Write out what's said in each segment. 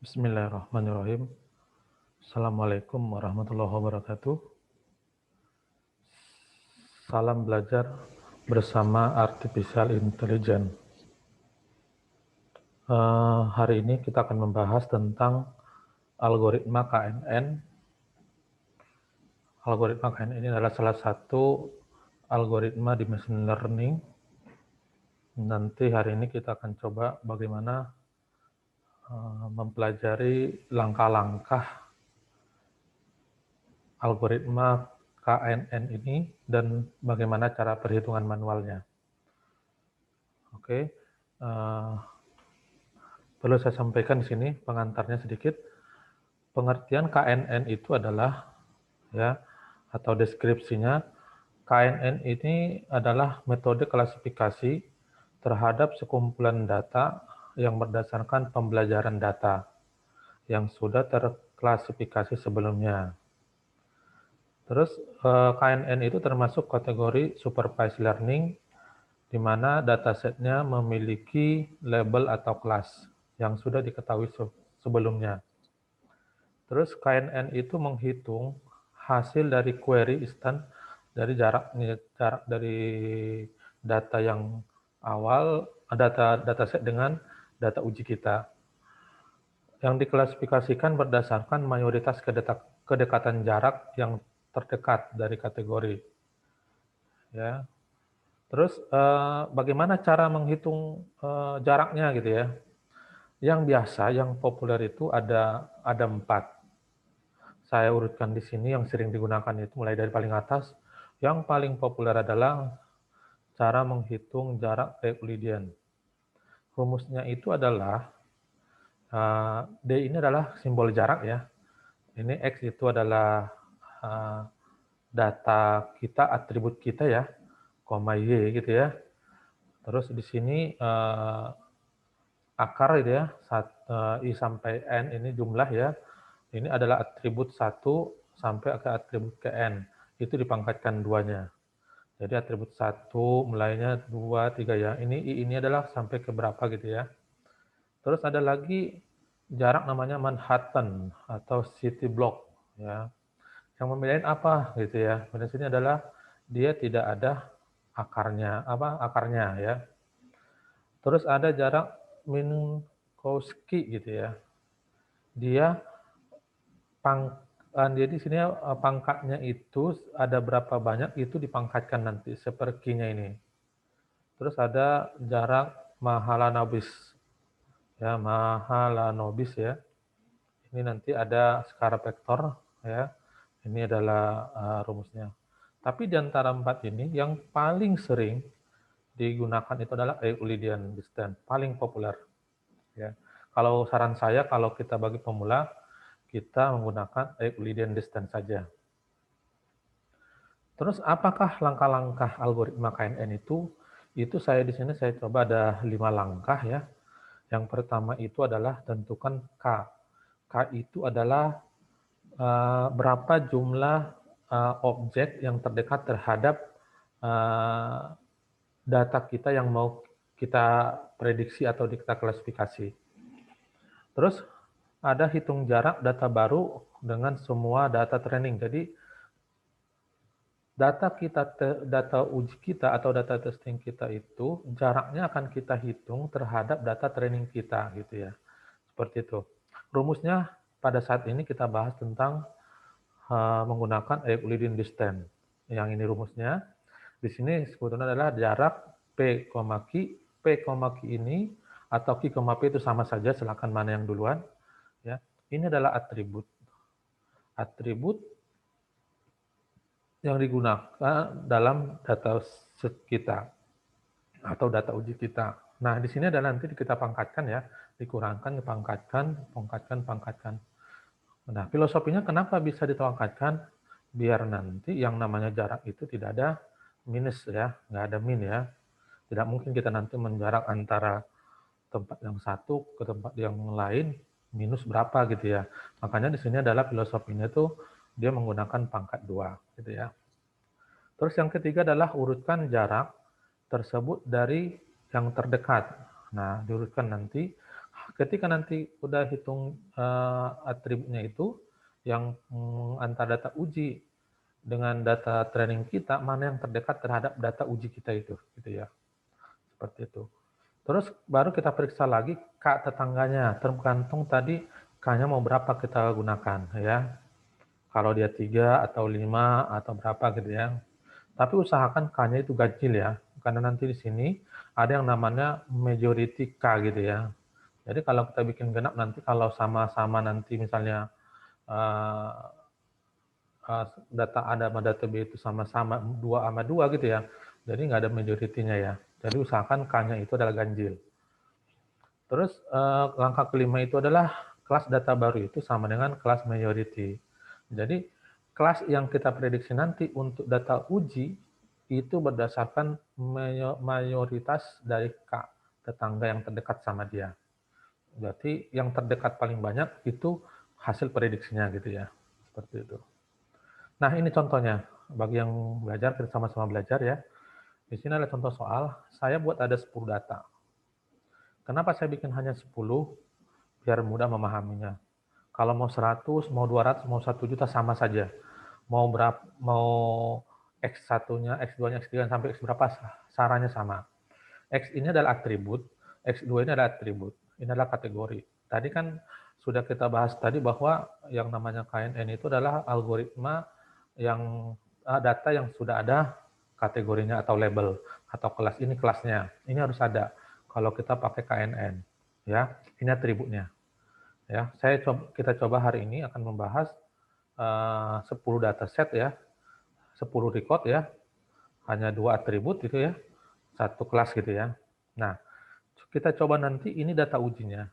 Bismillahirrahmanirrahim. Assalamualaikum warahmatullahi wabarakatuh. Salam belajar bersama Artificial Intelligence. Hari ini kita akan membahas tentang algoritma KNN. Algoritma KNN ini adalah salah satu algoritma di machine learning. Nanti hari ini kita akan coba bagaimana mempelajari langkah-langkah algoritma KNN ini dan bagaimana cara perhitungan manualnya. Oke, perlu saya sampaikan di sini pengantarnya sedikit. Pengertian KNN itu adalah atau deskripsinya, KNN ini adalah metode klasifikasi terhadap sekumpulan data yang berdasarkan pembelajaran data yang sudah terklasifikasi sebelumnya. Terus KNN itu termasuk kategori supervised learning, di mana datasetnya memiliki label atau kelas yang sudah diketahui sebelumnya. Terus KNN itu menghitung hasil dari query instant dari jarak dari data yang awal, dataset dengan data uji kita, yang diklasifikasikan berdasarkan mayoritas kedekatan jarak yang terdekat dari kategori. Ya. Terus bagaimana cara menghitung jaraknya gitu ya? Yang biasa, yang populer itu ada 4. Saya urutkan di sini yang sering digunakan itu mulai dari paling atas. Yang paling populer adalah cara menghitung jarak Euclidean. Rumusnya itu adalah D ini adalah simbol jarak ya. Ini X itu adalah data kita, atribut kita ya, koma Y gitu ya. Terus di sini akar gitu ya, I sampai N ini jumlah ya. Ini adalah atribut 1 sampai ke atribut ke N. Itu dipangkatkan 2-nya. Jadi atribut 1 mulainya 2, 3 ya. Ini adalah sampai ke berapa gitu ya. Terus ada lagi jarak namanya Manhattan atau city block ya. Yang membedain apa gitu ya. Pada sini adalah dia tidak ada akarnya ya. Terus ada jarak Minkowski gitu ya. Dia jadi sini pangkatnya itu ada berapa banyak itu dipangkatkan nanti seperkinya ini. Terus ada jarak Mahalanobis ya, Mahalanobis ya. Ini nanti ada skala vektor ya. Ini adalah rumusnya. Tapi di antara 4 ini yang paling sering digunakan itu adalah Euclidean distance, paling populer ya. Kalau saran saya kalau kita bagi pemula kita menggunakan Euclidean distance saja. Terus apakah langkah-langkah algoritma KNN itu? Itu saya di sini saya coba ada 5 langkah ya. Yang pertama itu adalah tentukan K. K itu adalah berapa jumlah objek yang terdekat terhadap data kita yang mau kita prediksi atau kita klasifikasi. Terus ada hitung jarak data baru dengan semua data training. Jadi data uji kita atau data testing kita itu jaraknya akan kita hitung terhadap data training kita gitu ya. Seperti itu. Rumusnya pada saat ini kita bahas tentang menggunakan Euclidean distance. Yang ini rumusnya. Di sini sebetulnya adalah jarak P, Q. P, Q ini atau Q, P itu sama saja, silakan mana yang duluan. Ya. Ini adalah atribut. Atribut yang digunakan dalam data set kita atau data uji kita. Nah, di sini adalah nanti kita pangkatkan ya, dikurangkan, pangkatkan. Nah, filosofinya kenapa bisa dipangkatkan? Biar nanti yang namanya jarak itu tidak ada minus ya, nggak ada min ya. Tidak mungkin kita nanti menjarak antara tempat yang satu ke tempat yang lain minus berapa gitu ya. Makanya di sini adalah filosofinya itu dia menggunakan pangkat 2 gitu ya. Terus yang ketiga adalah urutkan jarak tersebut dari yang terdekat. Nah, diurutkan nanti ketika nanti udah hitung atributnya itu, yang antara data uji dengan data training kita, mana yang terdekat terhadap data uji kita itu, gitu ya. Seperti itu. Terus baru kita periksa lagi K tetangganya, tergantung tadi K-nya mau berapa kita gunakan ya. Kalau dia 3 atau 5 atau berapa gitu ya. Tapi usahakan K-nya itu ganjil ya, karena nanti di sini ada yang namanya majority K gitu ya. Jadi kalau kita bikin genap nanti kalau sama-sama nanti misalnya uh, data A sama data B itu sama-sama 2 sama 2 gitu ya. Jadi nggak ada majority-nya ya. Jadi usahakan K-nya itu adalah ganjil. Terus langkah kelima itu adalah kelas data baru itu sama dengan kelas majority. Jadi kelas yang kita prediksi nanti untuk data uji itu berdasarkan mayoritas dari K tetangga yang terdekat sama dia. Berarti yang terdekat paling banyak itu hasil prediksinya gitu ya. Seperti itu. Nah, ini contohnya. Bagi yang belajar, kita sama-sama belajar ya. Di sini ada contoh soal, saya buat ada 10 data. Kenapa saya bikin hanya 10? Biar mudah memahaminya. Kalau mau 100, mau 200, mau 1 juta sama saja. Mau berapa, mau X1-nya, X2-nya, X3 sampai X berapa, sarannya sama. X ini adalah atribut, X2 ini adalah atribut. Ini adalah kategori. Tadi kan sudah kita bahas tadi bahwa yang namanya KNN itu adalah algoritma yang data yang sudah ada kategorinya atau label atau kelas, ini kelasnya. Ini harus ada kalau kita pakai KNN. Ya, ini atributnya. Ya, kita coba hari ini akan membahas 10 dataset ya, 10 record ya, hanya 2 atribut gitu ya, 1 kelas gitu ya. Nah, kita coba nanti ini data ujinya.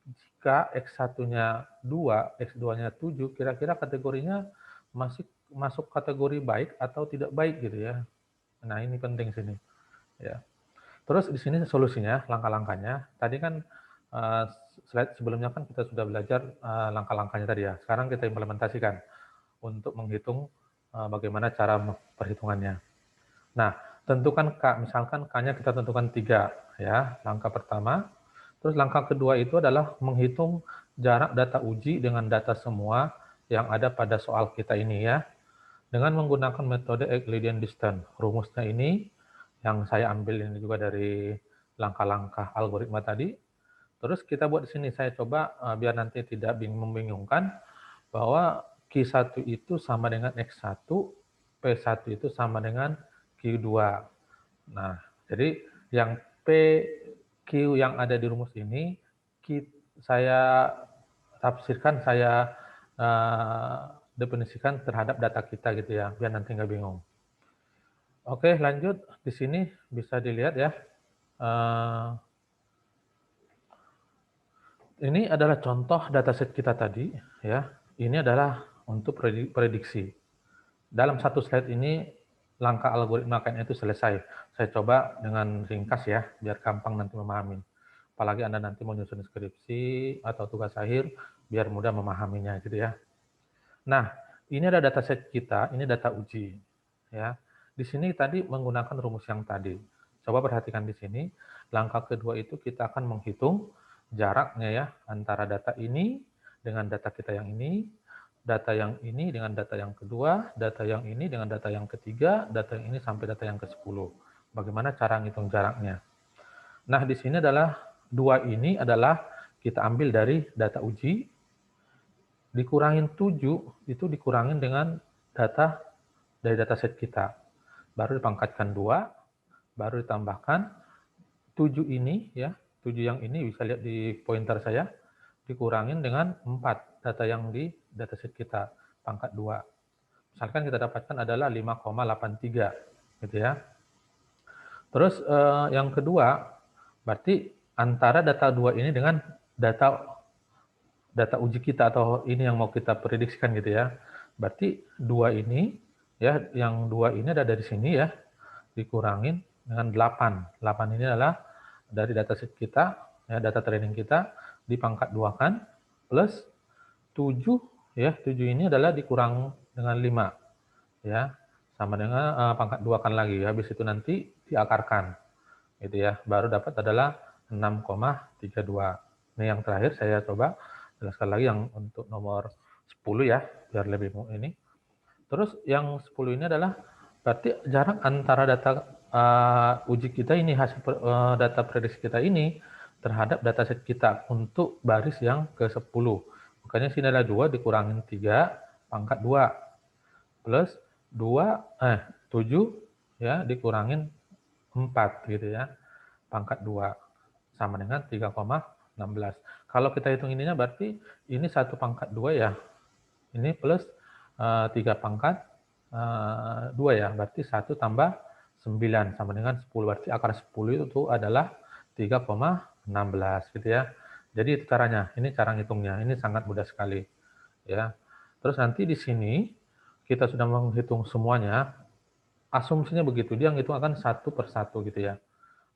Jika X1-nya 2, X2-nya 7, kira-kira kategorinya masih masuk kategori baik atau tidak baik gitu ya. Nah, ini penting sini. Ya. Terus di sini solusinya, langkah-langkahnya. Tadi kan slide sebelumnya kan kita sudah belajar langkah-langkahnya tadi ya. Sekarang kita implementasikan untuk menghitung bagaimana cara perhitungannya. Nah, tentukan K, misalkan K-nya kita tentukan 3 ya, langkah pertama. Terus langkah kedua itu adalah menghitung jarak data uji dengan data semua yang ada pada soal kita ini ya. Dengan menggunakan metode Euclidean distance. Rumusnya ini yang saya ambil ini juga dari langkah-langkah algoritma tadi. Terus kita buat di sini, saya coba biar nanti tidak membingungkan, bahwa Q1 itu sama dengan X1, P1 itu sama dengan Q2. Nah, jadi yang PQ yang ada di rumus ini, saya tafsirkan, saya definisikan terhadap data kita gitu ya, biar nanti nggak bingung. Oke, lanjut. Di sini bisa dilihat ya. Ini adalah contoh dataset kita tadi ya. Ini adalah untuk prediksi. Dalam satu slide ini langkah algoritma KNN itu selesai. Saya coba dengan ringkas ya, biar gampang nanti memahami. Apalagi Anda nanti mau nyusun skripsi atau tugas akhir, biar mudah memahaminya gitu ya. Nah, ini ada dataset kita, ini data uji. Ya, di sini tadi menggunakan rumus yang tadi. Coba perhatikan di sini. Langkah kedua itu kita akan menghitung jaraknya ya antara data ini dengan data kita yang ini, data yang ini dengan data yang kedua, data yang ini dengan data yang ketiga, data yang ini sampai data yang ke-10. Bagaimana cara ngitung jaraknya? Nah, di sini adalah dua ini adalah kita ambil dari data uji, dikurangin 7, itu dikurangin dengan data dari dataset kita. Baru dipangkatkan 2, baru ditambahkan 7 ini ya, 7 yang ini bisa lihat di pointer saya, dikurangin dengan 4 data yang di dataset kita, pangkat 2. Misalkan kita dapatkan adalah 5,83 gitu ya. Terus yang kedua, berarti antara data 2 ini dengan data uji kita atau ini yang mau kita prediksikan gitu ya. Berarti 2 ini ya, yang 2 ini ada dari sini ya, dikurangin dengan 8. 8 ini adalah dari dataset kita, ya, data training kita, dipangkat 2 kan, plus 7, ya, 7 ini adalah dikurang dengan 5, ya, sama dengan pangkat 2 kan lagi, habis itu nanti diakarkan, gitu ya, baru dapat adalah 6,32. Ini yang terakhir saya coba jelaskan lagi yang untuk nomor 10 ya, biar lebih ini. Terus yang 10 ini adalah berarti jarak antara data uji kita ini, hasil data prediksi kita ini terhadap dataset kita untuk baris yang ke-10. Makanya sini adalah 2 dikurangin 3 pangkat 2 plus 7 ya dikurangin 4 gitu ya. Pangkat 2 sama dengan 3,16. Kalau kita hitung ininya berarti ini 1 pangkat 2 ya. Ini plus 3 pangkat 2 ya. Berarti 1 tambah 9 sama dengan 10. Berarti akar 10 itu adalah 3,16 gitu ya. Jadi itu caranya. Ini cara ngitungnya. Ini sangat mudah sekali ya. Terus nanti di sini kita sudah menghitung semuanya. Asumsinya begitu, dia ngitung akan satu per satu gitu ya.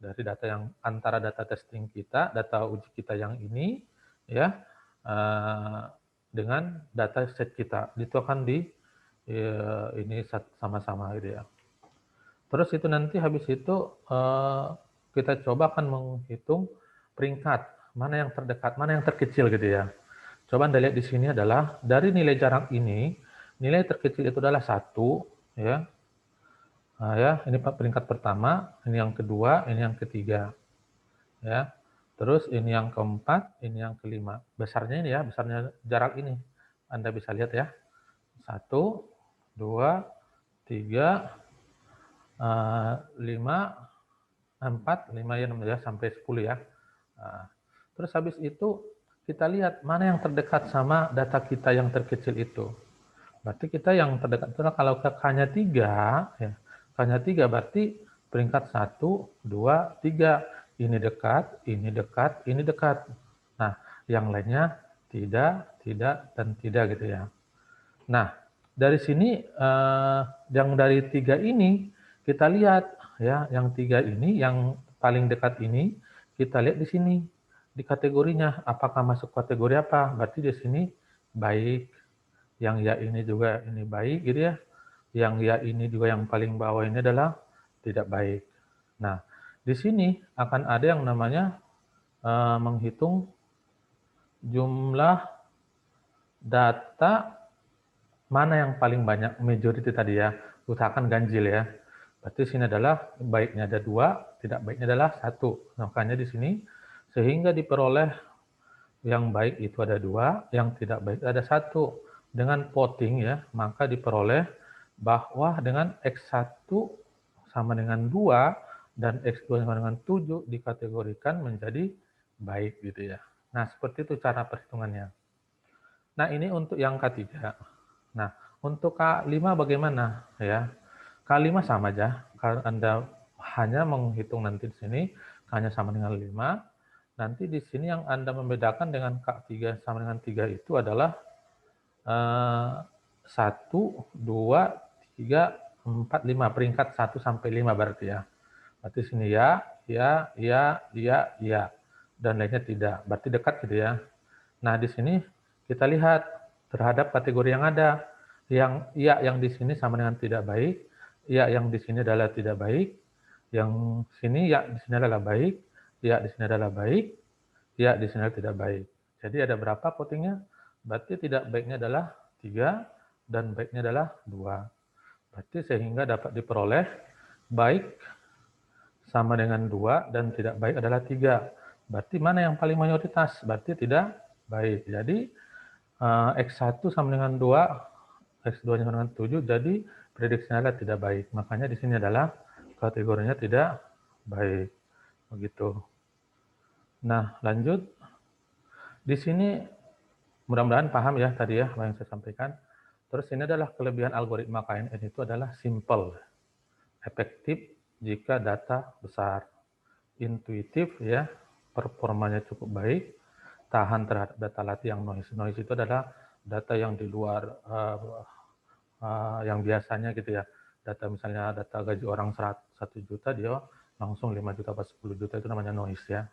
Dari data yang antara data testing kita, data uji kita yang ini ya dengan data set kita. Itu akan di ini sama-sama gitu ya. Terus itu nanti habis itu kita coba akan menghitung peringkat, mana yang terdekat, mana yang terkecil gitu ya. Coba Anda lihat di sini adalah dari nilai jarak ini, nilai terkecil itu adalah 1 ya. Nah, ya, ini peringkat pertama, ini yang kedua, ini yang ketiga. Ya. Terus ini yang keempat, ini yang kelima. Besarnya ini ya, besarnya jarak ini. Anda bisa lihat ya. 1, 2, 3, 5, 4, 5 ya, 6 ya, sampai 10 ya. Nah, terus habis itu kita lihat mana yang terdekat sama data kita yang terkecil itu. Berarti kita yang terdekat itu kalau hanya 3, ya, hanya 3 berarti peringkat 1, 2, 3. Ini dekat, ini dekat, ini dekat. Nah, yang lainnya tidak, dan tidak gitu ya. Nah, dari sini yang dari 3 ini kita lihat ya, yang 3 ini yang paling dekat ini kita lihat di sini di kategorinya apakah masuk kategori apa. Berarti di sini baik, yang ya ini juga ini baik gitu ya. Yang ya ini juga yang paling bawah ini adalah tidak baik. Nah, di sini akan ada yang namanya menghitung jumlah data mana yang paling banyak, majority tadi ya, usahakan ganjil ya. Berarti sini adalah baiknya ada 2, tidak baiknya adalah 1. Makanya di sini sehingga diperoleh yang baik itu ada 2, yang tidak baik ada 1. Dengan voting ya, maka diperoleh bahwa dengan X1 sama dengan 2 dan X2 sama dengan 7 dikategorikan menjadi baik gitu ya. Nah, seperti itu cara perhitungannya. Nah, ini untuk yang ketiga. Nah, untuk K5 bagaimana ya? K5 sama aja. Kalau Anda hanya menghitung nanti di sini hanya sama dengan 5. Nanti di sini yang Anda membedakan dengan K3 sama dengan 3 itu adalah 1, 2, 3, 4, 5. Peringkat 1 sampai 5 berarti ya. Berarti sini ya, ya, ya, ya, ya. Dan lainnya tidak. Berarti dekat gitu ya. Nah, di sini kita lihat terhadap kategori yang ada. Yang ya yang di sini sama dengan tidak baik, ya yang di sini adalah tidak baik, yang sini ya di sini adalah baik, ya di sini adalah baik, ya di sini adalah tidak baik. Jadi ada berapa votingnya? Berarti tidak baiknya adalah 3 dan baiknya adalah 2. Berarti sehingga dapat diperoleh baik sama dengan 2 dan tidak baik adalah 3. Berarti mana yang paling mayoritas? Berarti tidak baik. Jadi X1 sama dengan 2, X2 sama dengan 7, jadi prediksinya adalah tidak baik. Makanya di sini adalah kategorinya tidak baik. Begitu. Nah, lanjut. Di sini mudah-mudahan paham ya tadi ya apa yang saya sampaikan. Terus ini adalah kelebihan algoritma KNN itu adalah simple, efektif jika data besar, intuitif ya, performanya cukup baik, tahan terhadap data latih yang noise. Noise itu adalah data yang di luar yang biasanya gitu ya. Data misalnya data gaji orang 1 juta, dia langsung 5 juta atau 10 juta, itu namanya noise ya.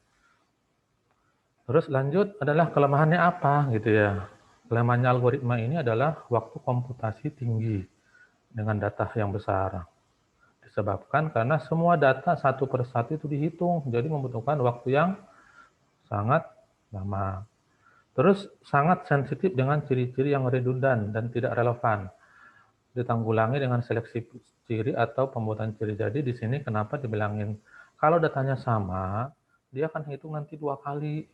Terus lanjut adalah kelemahannya apa gitu ya. Kelemahannya algoritma ini adalah waktu komputasi tinggi dengan data yang besar. Disebabkan karena semua data satu persatu itu dihitung, jadi membutuhkan waktu yang sangat lama. Terus sangat sensitif dengan ciri-ciri yang redundan dan tidak relevan. Ditanggulangi dengan seleksi ciri atau pembuatan ciri. Jadi di sini kenapa dibilangin kalau datanya sama, dia akan hitung nanti 2 kali,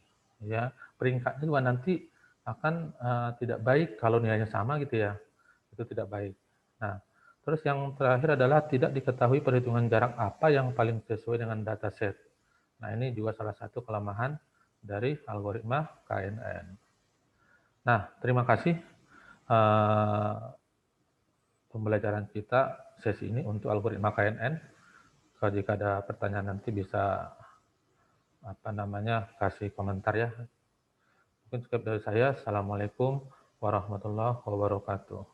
ya. Peringkatnya juga nanti akan tidak baik kalau nilainya sama gitu ya. Itu tidak baik. Nah, terus yang terakhir adalah tidak diketahui perhitungan jarak apa yang paling sesuai dengan dataset. Nah, ini juga salah satu kelemahan dari algoritma KNN. Nah, terima kasih pembelajaran kita sesi ini untuk algoritma KNN. Kalau jika ada pertanyaan nanti bisa kasih komentar ya. Mungkin cukup dari saya. Assalamualaikum warahmatullahi wabarakatuh.